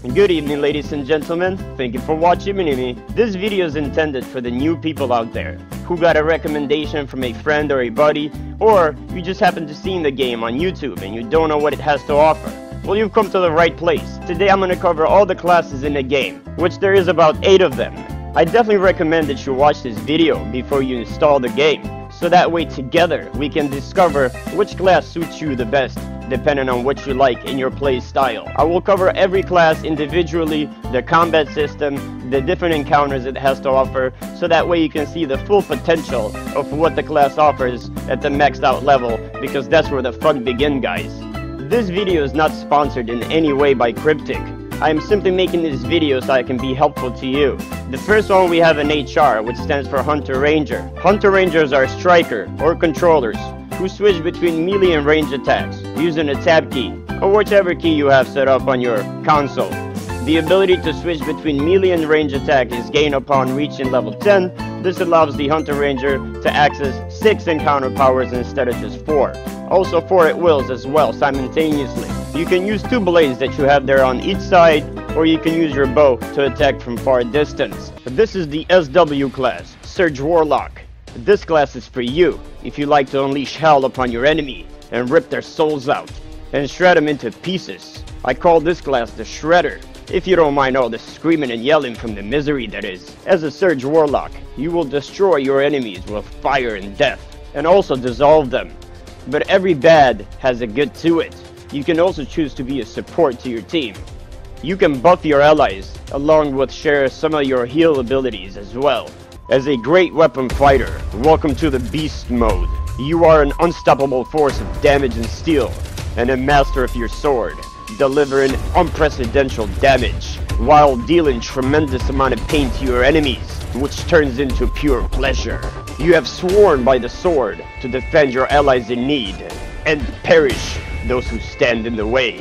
Good evening, ladies and gentlemen. Thank you for watching MiniMi. This video is intended for the new people out there who got a recommendation from a friend or a buddy, or you just happen to see the game on YouTube and you don't know what it has to offer. Well, you've come to the right place. Today I'm going to cover all the classes in the game, which there is about 8 of them. I definitely recommend that you watch this video before you install the game, so that way together we can discover which class suits you the best, depending on what you like in your play style. I will cover every class individually, the combat system, the different encounters it has to offer, so that way you can see the full potential of what the class offers at the maxed out level, because that's where the fun begins, guys. This video is not sponsored in any way by Cryptic. I am simply making this video so I can be helpful to you. The first one we have an HR, which stands for Hunter Ranger. Hunter Rangers are striker or controllers who switch between melee and range attacks using a tab key or whichever key you have set up on your console. The ability to switch between melee and range attack is gained upon reaching level 10. This allows the Hunter Ranger to access 6 encounter powers instead of just 4. Also 4 at wills as well simultaneously. You can use 2 blades that you have there on each side, or you can use your bow to attack from far distance. This is the SW class, Surge Warlock. This class is for you if you like to unleash hell upon your enemy and rip their souls out and shred them into pieces. I call this class the Shredder, if you don't mind all the screaming and yelling from the misery that is. As a Surge Warlock, you will destroy your enemies with fire and death, and also dissolve them. But every bad has a good to it. You can also choose to be a support to your team. You can buff your allies, along with share some of your heal abilities as well. As a great weapon fighter, welcome to the Beast Mode. You are an unstoppable force of damage and steel, and a master of your sword, delivering unprecedented damage, while dealing tremendous amount of pain to your enemies, which turns into pure pleasure. You have sworn by the sword to defend your allies in need, and perish those who stand in the way.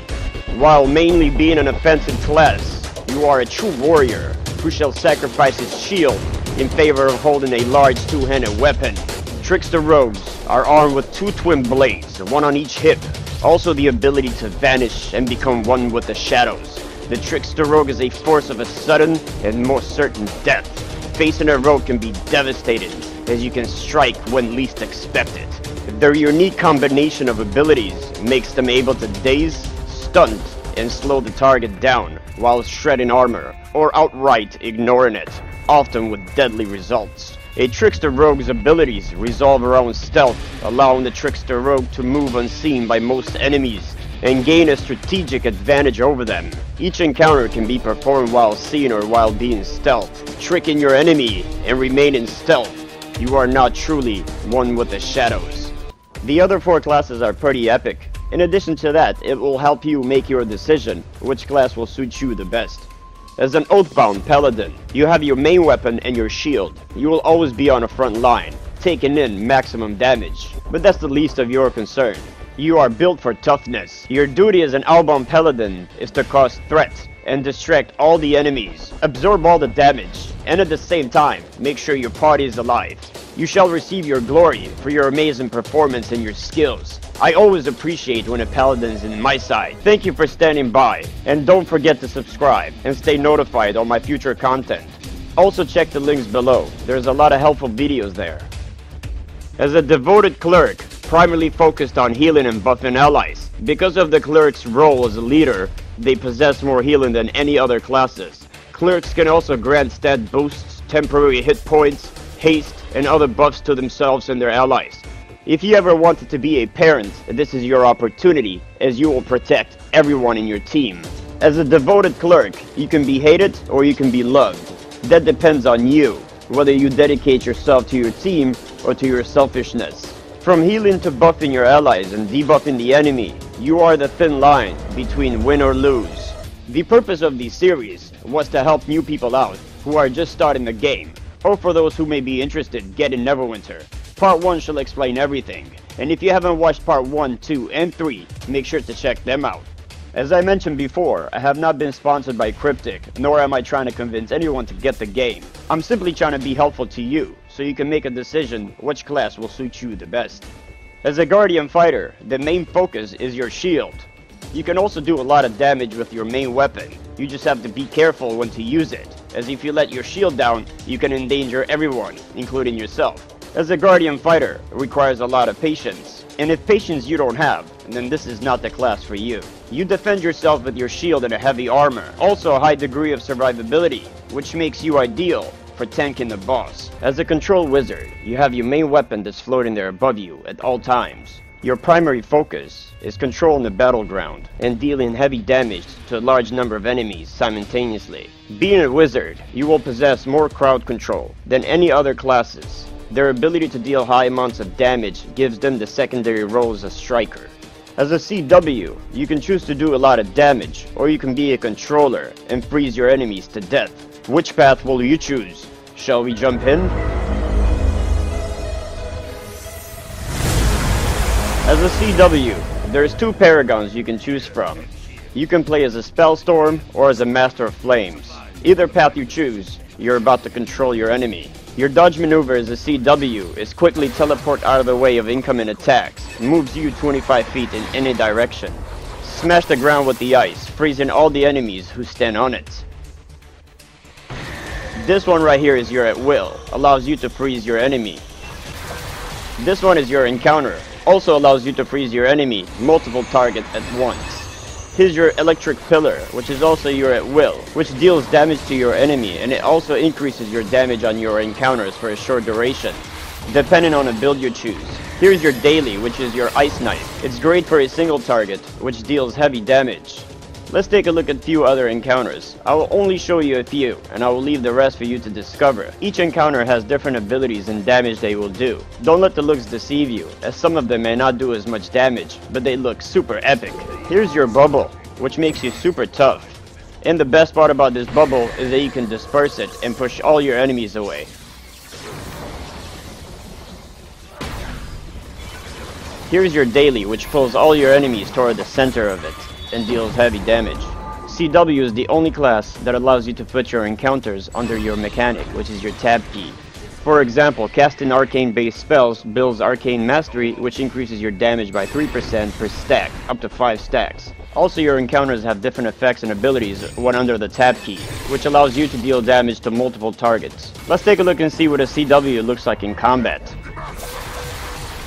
While mainly being an offensive class, you are a true warrior who shall sacrifice his shield in favor of holding a large 2-handed weapon. Trickster Rogues are armed with 2 twin blades, one on each hip. Also the ability to vanish and become one with the shadows. The Trickster Rogue is a force of a sudden and more certain death. Facing a rogue can be devastating, as you can strike when least expected. Their unique combination of abilities makes them able to daze, stun, and slow the target down while shredding armor, or outright ignoring it, often with deadly results. A Trickster Rogue's abilities revolve around stealth, allowing the Trickster Rogue to move unseen by most enemies and gain a strategic advantage over them. Each encounter can be performed while seen or while being stealth, tricking your enemy and remaining stealth. You are not truly one with the shadows. The other 4 classes are pretty epic. In addition to that, it will help you make your decision which class will suit you the best. As an Oathbound Paladin, you have your main weapon and your shield. You will always be on the front line, taking in maximum damage. But that's the least of your concern. You are built for toughness. Your duty as an Oathbound Paladin is to cause threats and distract all the enemies, absorb all the damage, and at the same time, make sure your party is alive. You shall receive your glory for your amazing performance and your skills. I always appreciate when a paladin is in my side. Thank you for standing by, and don't forget to subscribe and stay notified on my future content. Also check the links below, there's a lot of helpful videos there. As a devoted cleric, primarily focused on healing and buffing allies. Because of the cleric's role as a leader, they possess more healing than any other classes. Clerics can also grant stat boosts, temporary hit points, haste, and other buffs to themselves and their allies. If you ever wanted to be a parent, this is your opportunity, as you will protect everyone in your team. As a devoted cleric, you can be hated or you can be loved. That depends on you, whether you dedicate yourself to your team or to your selfishness. From healing to buffing your allies and debuffing the enemy, you are the thin line between win or lose. The purpose of this series was to help new people out who are just starting the game, or for those who may be interested getting Neverwinter. Part 1 shall explain everything, and if you haven't watched Part 1, 2, and 3, make sure to check them out. As I mentioned before, I have not been sponsored by Cryptic, nor am I trying to convince anyone to get the game. I'm simply trying to be helpful to you, so you can make a decision which class will suit you the best. As a Guardian fighter, the main focus is your shield. You can also do a lot of damage with your main weapon. You just have to be careful when to use it, as if you let your shield down, you can endanger everyone, including yourself. As a guardian fighter, it requires a lot of patience. And if patience you don't have, then this is not the class for you. You defend yourself with your shield and a heavy armor, also a high degree of survivability, which makes you ideal for tanking the boss. As a control wizard, you have your main weapon that's floating there above you at all times. Your primary focus is controlling the battleground and dealing heavy damage to a large number of enemies simultaneously. Being a wizard, you will possess more crowd control than any other classes. Their ability to deal high amounts of damage gives them the secondary role as a striker. As a CW, you can choose to do a lot of damage, or you can be a controller and freeze your enemies to death. Which path will you choose? Shall we jump in? As a CW, there's two paragons you can choose from. You can play as a Spellstorm or as a Master of Flames. Either path you choose, you're about to control your enemy. Your dodge maneuver as a CW is quickly teleport out of the way of incoming attacks, moves you 25 feet in any direction. Smash the ground with the ice, freezing all the enemies who stand on it. This one right here is your at will, allows you to freeze your enemy. This one is your encounter, also allows you to freeze your enemy, multiple targets at once. Here's your electric pillar, which is also your at will, which deals damage to your enemy, and it also increases your damage on your encounters for a short duration, depending on the build you choose. Here's your daily, which is your ice knife. It's great for a single target, which deals heavy damage. Let's take a look at a few other encounters. I will only show you a few, and I will leave the rest for you to discover. Each encounter has different abilities and damage they will do. Don't let the looks deceive you, as some of them may not do as much damage, but they look super epic. Here's your bubble, which makes you super tough. And the best part about this bubble is that you can disperse it and push all your enemies away. Here's your daily, which pulls all your enemies toward the center of it and deals heavy damage. CW is the only class that allows you to put your encounters under your mechanic, which is your tab key. For example, casting arcane based spells builds arcane mastery, which increases your damage by 3% per stack, up to 5 stacks. Also, your encounters have different effects and abilities when under the tab key, which allows you to deal damage to multiple targets. Let's take a look and see what a CW looks like in combat.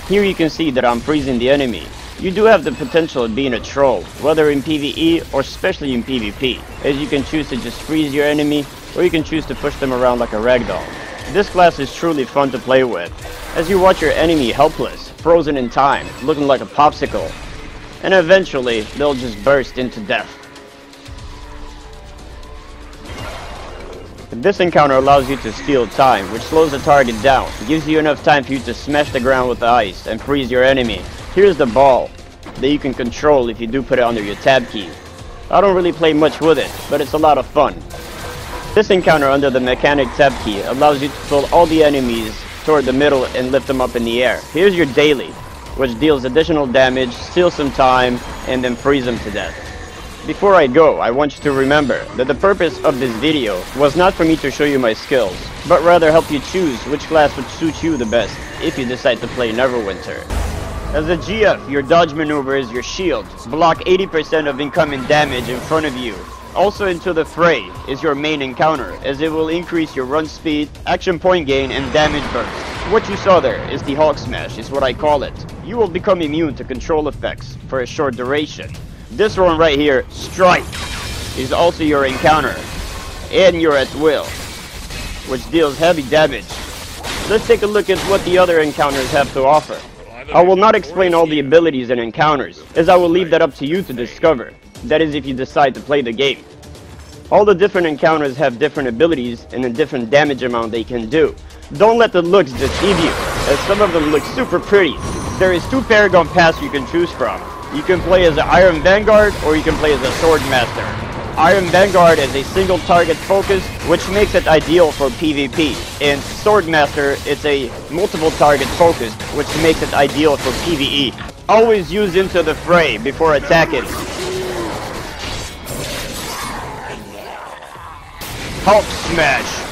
Here you can see that I'm freezing the enemy. You do have the potential of being a troll, whether in PvE or especially in PvP, as you can choose to just freeze your enemy, or you can choose to push them around like a ragdoll. This class is truly fun to play with, as you watch your enemy helpless, frozen in time, looking like a popsicle, and eventually they'll just burst into death. This encounter allows you to steal time, which slows the target down, gives you enough time for you to smash the ground with the ice and freeze your enemy. Here's the ball that you can control if you do put it under your tab key. I don't really play much with it, but it's a lot of fun. This encounter under the mechanic tab key allows you to pull all the enemies toward the middle and lift them up in the air. Here's your daily, which deals additional damage, steals some time, and then freeze them to death. Before I go, I want you to remember that the purpose of this video was not for me to show you my skills, but rather help you choose which class would suit you the best if you decide to play Neverwinter. As a GF, your dodge maneuver is your shield. Block 80% of incoming damage in front of you. Also into the fray is your main encounter, as it will increase your run speed, action point gain, and damage burst. What you saw there is the Hulk Smash, is what I call it. You will become immune to control effects for a short duration. This one right here, Strike, is also your encounter, and your at will, which deals heavy damage. Let's take a look at what the other encounters have to offer. I will not explain all the abilities and encounters, as I will leave that up to you to discover. That is if you decide to play the game. All the different encounters have different abilities and a different damage amount they can do. Don't let the looks deceive you, as some of them look super pretty. There is 2 Paragon paths you can choose from. You can play as an Iron Vanguard, or you can play as a Sword Master. Iron Vanguard is a single target focus, which makes it ideal for PvP. And Sword Master is a multiple target focus, which makes it ideal for PvE. Always use into the fray before attacking. Hulk Smash.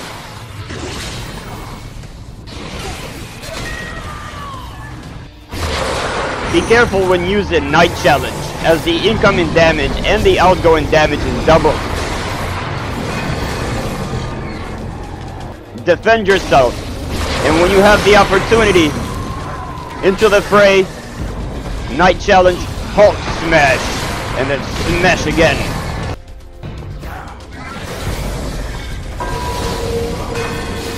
Be careful when using Night Challenge, as the incoming damage and the outgoing damage is doubled. Defend yourself, and when you have the opportunity, into the fray, Night Challenge, Hulk Smash, and then smash again.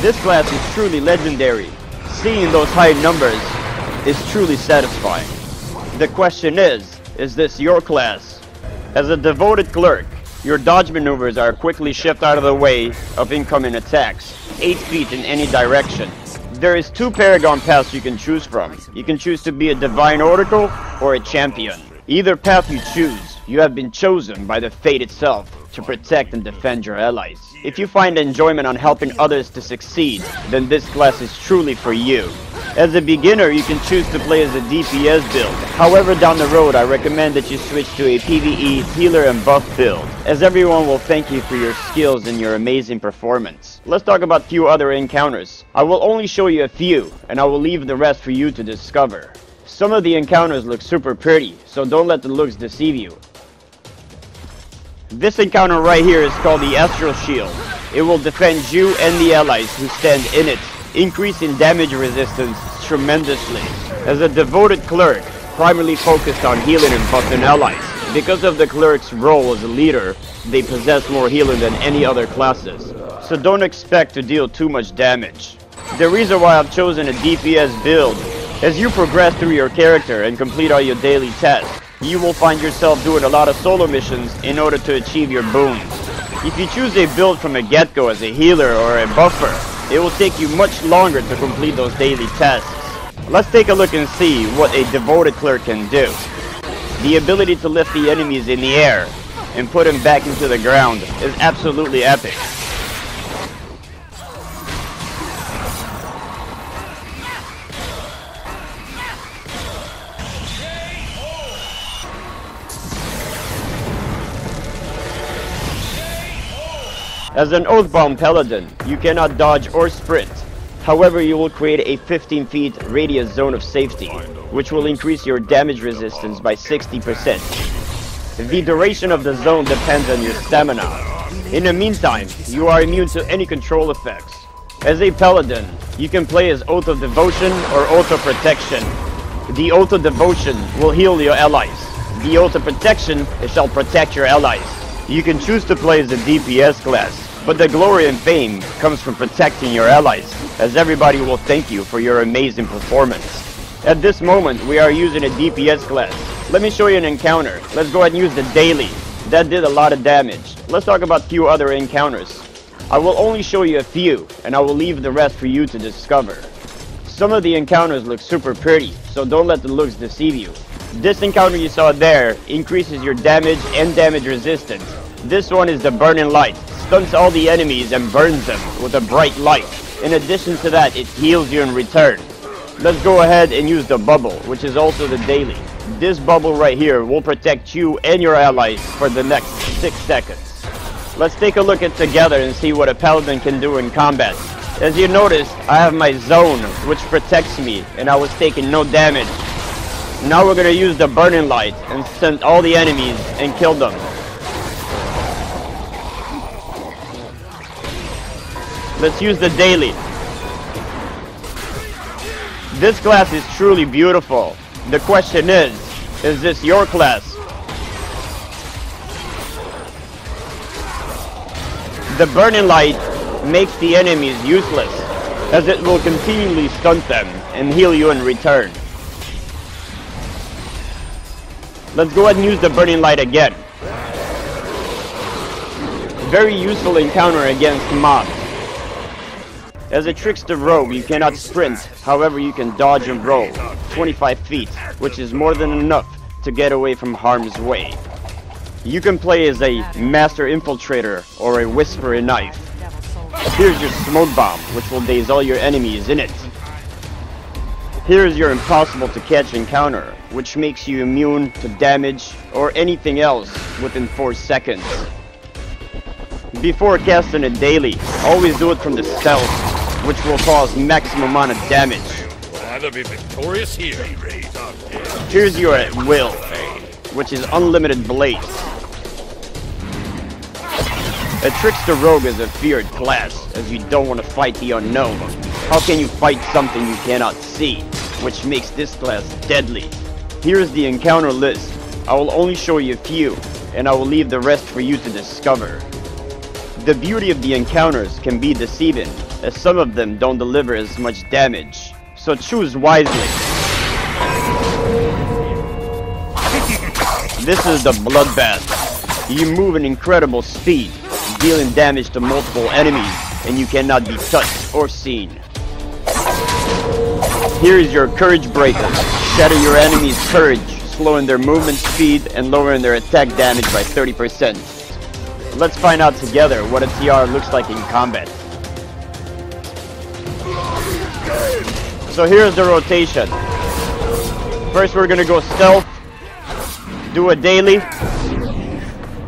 This class is truly legendary. Seeing those high numbers is truly satisfying. The question is this your class? As a devoted clerk, your dodge maneuvers are quickly shift out of the way of incoming attacks, 8 feet in any direction. There is 2 Paragon paths you can choose from. You can choose to be a Divine Oracle or a Champion. Either path you choose, you have been chosen by the fate itself to protect and defend your allies. If you find enjoyment on helping others to succeed, then this class is truly for you. As a beginner, you can choose to play as a DPS build. However, down the road, I recommend that you switch to a PvE healer and buff build, as everyone will thank you for your skills and your amazing performance. Let's talk about a few other encounters. I will only show you a few, and I will leave the rest for you to discover. Some of the encounters look super pretty, so don't let the looks deceive you. This encounter right here is called the Astral Shield. It will defend you and the allies who stand in it, increasing damage resistance tremendously. As a devoted cleric, primarily focused on healing and buffing allies. Because of the cleric's role as a leader, they possess more healing than any other classes. So don't expect to deal too much damage. The reason why I've chosen a DPS build, as you progress through your character and complete all your daily tasks, you will find yourself doing a lot of solo missions in order to achieve your boons. If you choose a build from a get-go as a healer or a buffer, it will take you much longer to complete those daily tasks. Let's take a look and see what a devoted clerk can do. The ability to lift the enemies in the air and put them back into the ground is absolutely epic. As an Oathbound Paladin, you cannot dodge or sprint. However, you will create a 15 feet radius zone of safety, which will increase your damage resistance by 60%. The duration of the zone depends on your stamina. In the meantime, you are immune to any control effects. As a Paladin, you can play as Oath of Devotion or Oath of Protection. The Oath of Devotion will heal your allies. The Oath of Protection shall protect your allies. You can choose to play as a DPS class, but the glory and fame comes from protecting your allies, as everybody will thank you for your amazing performance. At this moment, we are using a DPS class. Let me show you an encounter. Let's go ahead and use the daily. That did a lot of damage. Let's talk about a few other encounters. I will only show you a few, and I will leave the rest for you to discover. Some of the encounters look super pretty, so don't let the looks deceive you. This encounter you saw there increases your damage and damage resistance. This one is the Burning Light. Stuns all the enemies and burns them with a bright light. In addition to that, it heals you in return. Let's go ahead and use the bubble, which is also the daily. This bubble right here will protect you and your allies for the next 6 seconds. Let's take a look at together and see what a Paladin can do in combat. As you notice, I have my zone, which protects me, and I was taking no damage. Now we're gonna use the Burning Light and stun all the enemies and kill them. Let's use the daily. This class is truly beautiful. The question is this your class? The Burning Light makes the enemies useless, as it will continually stunt them and heal you in return. Let's go ahead and use the Burning Light again. Very useful encounter against mobs. As a Trickster Rogue, you cannot sprint, however you can dodge and roll 25 feet, which is more than enough to get away from harm's way. You can play as a Master Infiltrator or a Whispering Knife. Here's your Smoke Bomb, which will daze all your enemies in it. Here's your Impossible to Catch encounter, which makes you immune to damage or anything else within 4 seconds. Before casting it daily, always do it from the stealth, which will cause maximum amount of damage. We'll either be victorious here. Here's your at will. which is Unlimited Blaze. A Trickster Rogue is a feared class, as you don't want to fight the unknown. How can you fight something you cannot see, which makes this class deadly? Here is the encounter list. I will only show you a few, and I will leave the rest for you to discover. The beauty of the encounters can be deceiving, as some of them don't deliver as much damage, so choose wisely. This is the Bloodbath. You move at incredible speed, dealing damage to multiple enemies, and you cannot be touched or seen. Here is your Courage Breaker. Shatter your enemy's courage, slowing their movement speed and lowering their attack damage by 30%. Let's find out together what a TR looks like in combat. So here's the rotation. First we're gonna go stealth, do a daily,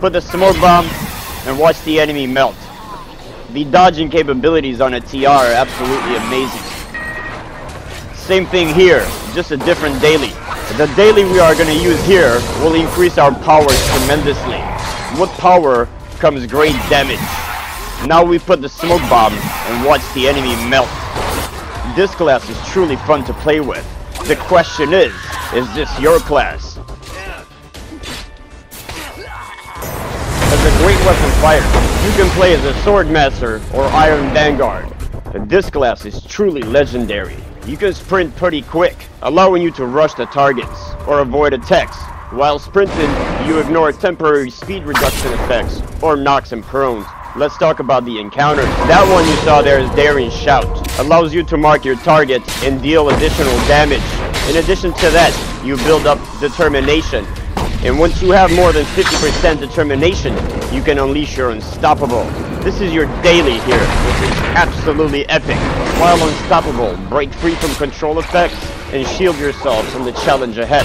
put the smoke bomb, and watch the enemy melt. The dodging capabilities on a TR are absolutely amazing. Same thing here, just a different daily. The daily we are going to use here will increase our powers tremendously. With power comes great damage. Now we put the smoke bomb and watch the enemy melt. This class is truly fun to play with. The question is this your class? As a great weapon fighter, you can play as a Sword Master or Iron Vanguard. But this class is truly legendary. You can sprint pretty quick, allowing you to rush the targets or avoid attacks. While sprinting, you ignore temporary speed reduction effects or knocks and prones. Let's talk about the encounters. That one you saw there is Daring Shout. Allows you to mark your target and deal additional damage. In addition to that, you build up determination. And once you have more than 50% determination, you can unleash your Unstoppable. This is your daily here, which is absolutely epic. While Unstoppable, break free from control effects and shield yourself from the challenge ahead.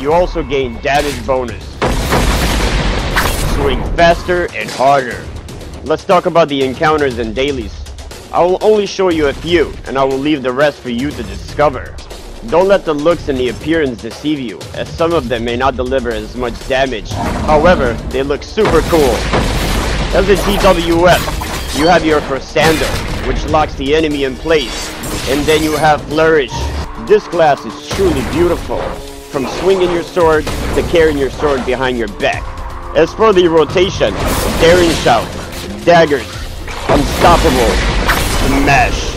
You also gain damage bonus. Swing faster and harder. Let's talk about the encounters and dailies. I will only show you a few, and I will leave the rest for you to discover. Don't let the looks and the appearance deceive you, as some of them may not deliver as much damage. However, they look super cool. As a DWF, you have your Crusader, which locks the enemy in place, and then you have Flourish. This class is truly beautiful, from swinging your sword to carrying your sword behind your back. As for the rotation, Daring Shout, Daggers, Unstoppable, Smash.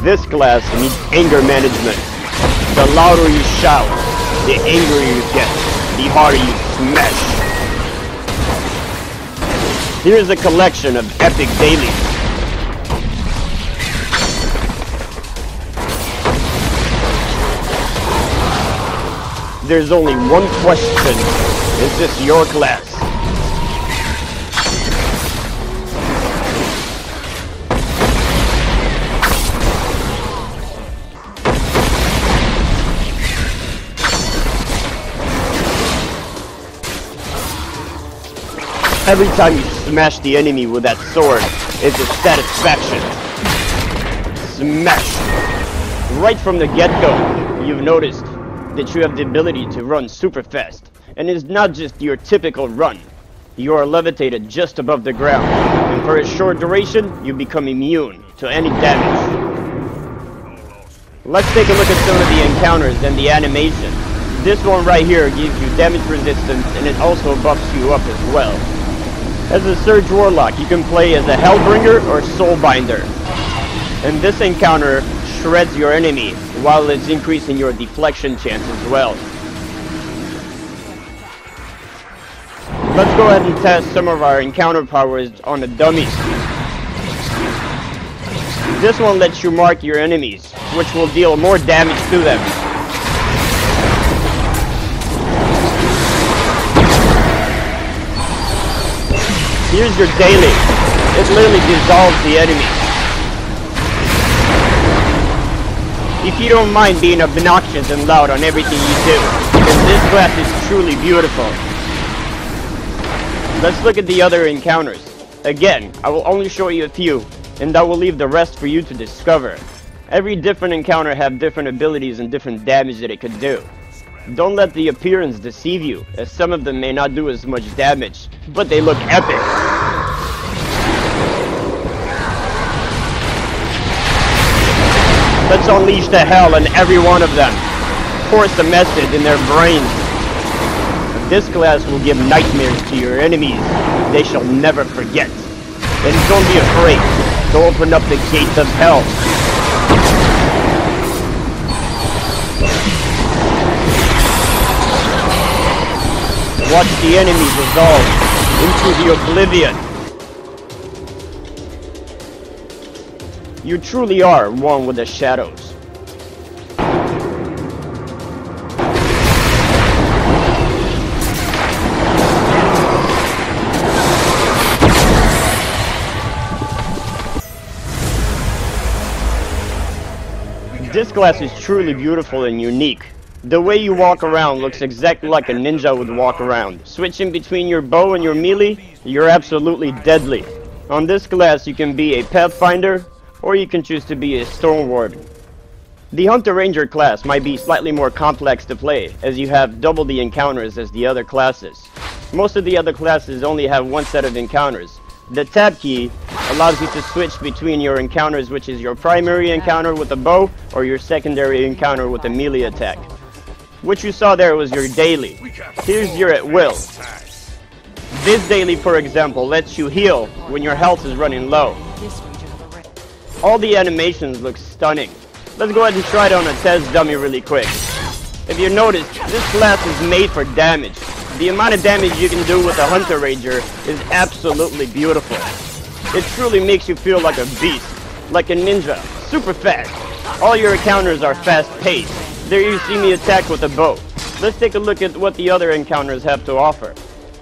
This class needs anger management. The louder you shout, the angrier you get, the harder you smash. Here's a collection of epic dailies. There's only one question. Is this your class? Every time you smash the enemy with that sword, it's a satisfaction. Smash! Right from the get-go, you've noticed that you have the ability to run super fast. And it's not just your typical run. You are levitated just above the ground. And for a short duration, you become immune to any damage. Let's take a look at some of the encounters and the animation. This one right here gives you damage resistance, and it also buffs you up as well. As a Surge Warlock, you can play as a Hellbringer or Soulbinder. And this encounter shreds your enemy, while it's increasing your deflection chance as well. Let's go ahead and test some of our encounter powers on the dummies. This one lets you mark your enemies, which will deal more damage to them. Here's your daily. It literally dissolves the enemy. If you don't mind being obnoxious and loud on everything you do, then this class is truly beautiful. Let's look at the other encounters. Again, I will only show you a few, and I will leave the rest for you to discover. Every different encounter have different abilities and different damage that it could do. Don't let the appearance deceive you, as some of them may not do as much damage, but they look epic. Let's unleash the hell in every one of them. Force a message in their brains. This class will give nightmares to your enemies they shall never forget. And don't be afraid to open up the gates of hell. Watch the enemies dissolve into the oblivion. You truly are one with the shadows. This class is truly beautiful and unique. The way you walk around looks exactly like a ninja would walk around. Switching between your bow and your melee, you're absolutely deadly. On this class you can be a Pathfinder, or you can choose to be a Stormward. The Hunter Ranger class might be slightly more complex to play, as you have double the encounters as the other classes. Most of the other classes only have one set of encounters. The tab key allows you to switch between your encounters, which is your primary encounter with a bow, or your secondary encounter with a melee attack. What you saw there was your daily. Here's your at will. This daily, for example, lets you heal when your health is running low. All the animations look stunning. Let's go ahead and try it on a test dummy really quick. If you notice, this class is made for damage. The amount of damage you can do with a Hunter Ranger is absolutely beautiful. It truly makes you feel like a beast, like a ninja, super fast. All your encounters are fast-paced. There you see me attack with a bow. Let's take a look at what the other encounters have to offer.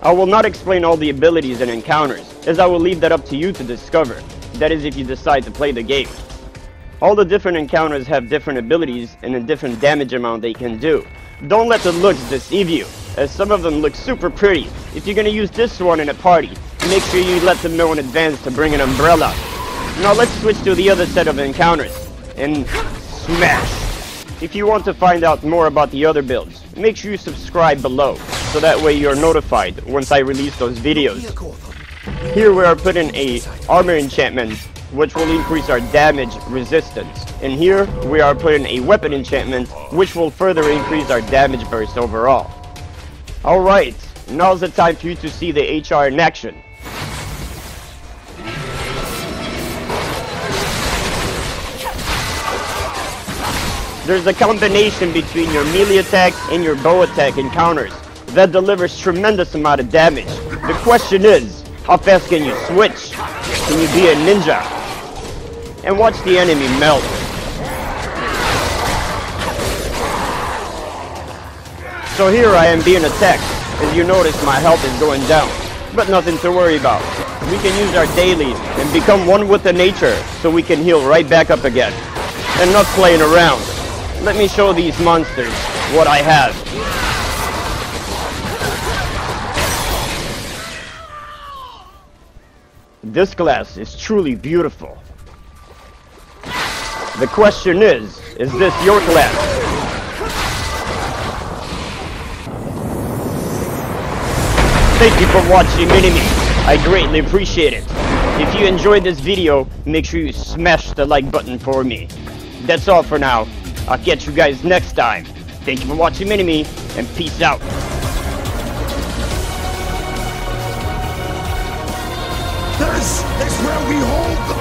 I will not explain all the abilities and encounters, as I will leave that up to you to discover. That is if you decide to play the game. All the different encounters have different abilities and a different damage amount they can do. Don't let the looks deceive you, as some of them look super pretty. If you're gonna use this one in a party, make sure you let them know in advance to bring an umbrella. Now let's switch to the other set of encounters, and smash! If you want to find out more about the other builds, make sure you subscribe below, so that way you're notified once I release those videos. Here we are putting a armor enchantment, which will increase our damage resistance. And here we are putting a weapon enchantment, which will further increase our damage burst overall. Alright, now's the time for you to see the HR in action. There's a combination between your melee attack and your bow attack encounters that delivers tremendous amount of damage. The question is, how fast can you switch? Can you be a ninja? And watch the enemy melt. So here I am being attacked. As you notice, my health is going down, but nothing to worry about. We can use our dailies and become one with the nature so we can heal right back up again. And not playing around. Let me show these monsters what I have. This class is truly beautiful. The question is this your class? Thank you for watching MiniMi. I greatly appreciate it. If you enjoyed this video, make sure you smash the like button for me. That's all for now. I'll catch you guys next time. Thank you for watching MiniMi, and peace out. This is where we hold the